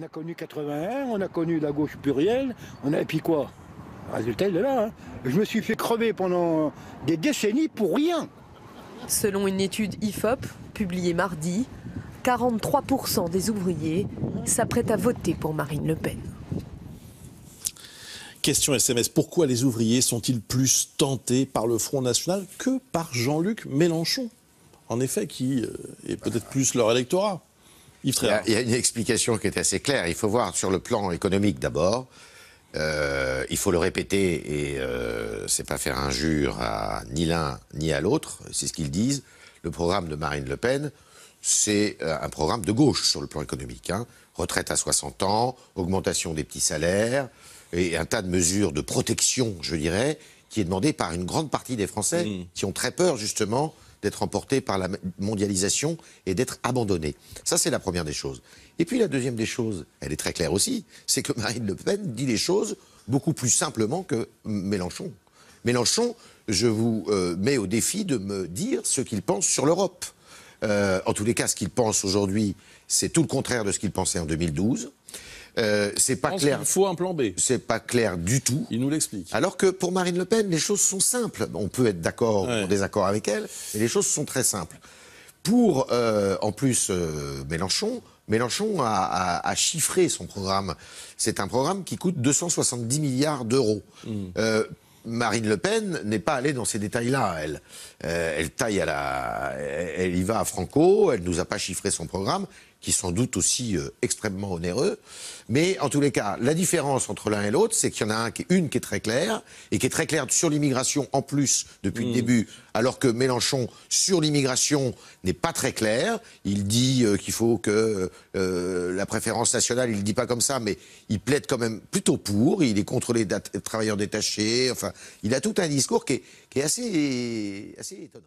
On a connu 81, on a connu la gauche plurielle, et puis quoi? Le résultat, il est là. Hein. Je me suis fait crever pendant des décennies pour rien. Selon une étude IFOP publiée mardi, 43% des ouvriers s'apprêtent à voter pour Marine Le Pen. Question SMS, pourquoi les ouvriers sont-ils plus tentés par le Front National que par Jean-Luc Mélenchon? En effet, qui est peut-être plus leur électorat. Yves Tréhard. Il y a une explication qui est assez claire. Il faut voir sur le plan économique d'abord. Il faut le répéter et c'est pas faire injure à ni l'un ni à l'autre. C'est ce qu'ils disent. Le programme de Marine Le Pen, c'est un programme de gauche sur le plan économique. Hein. Retraite à 60 ans, augmentation des petits salaires et un tas de mesures de protection, je dirais, qui est demandé par une grande partie des Français qui ont très peur justement d'être emportés par la mondialisation et d'être abandonnés. Ça, c'est la première des choses. Et puis la deuxième des choses, elle est très claire aussi, c'est que Marine Le Pen dit les choses beaucoup plus simplement que Mélenchon. Mélenchon, je vous mets au défi de me dire ce qu'il pense sur l'Europe. En tous les cas, ce qu'il pense aujourd'hui, c'est tout le contraire de ce qu'il pensait en 2012. C'est pas clair. Il faut un plan B. C'est pas clair du tout. Il nous l'explique. Alors que pour Marine Le Pen, les choses sont simples. On peut être d'accord ou en désaccord avec elle, mais les choses sont très simples. Pour, en plus, Mélenchon a chiffré son programme. C'est un programme qui coûte 270 milliards d'euros. Marine Le Pen n'est pas allée dans ces détails-là, elle. Elle y va à franco, elle nous a pas chiffré son programme, qui est sans doute aussi extrêmement onéreux. Mais en tous les cas, la différence entre l'un et l'autre, c'est qu'il y en a une qui est très claire, et qui est très claire sur l'immigration en plus depuis le début, alors que Mélenchon, sur l'immigration, n'est pas très clair. Il dit qu'il faut que la préférence nationale, il ne le dit pas comme ça, mais il plaide quand même plutôt pour, il est contre les travailleurs détachés, enfin, il a tout un discours qui est assez étonnant.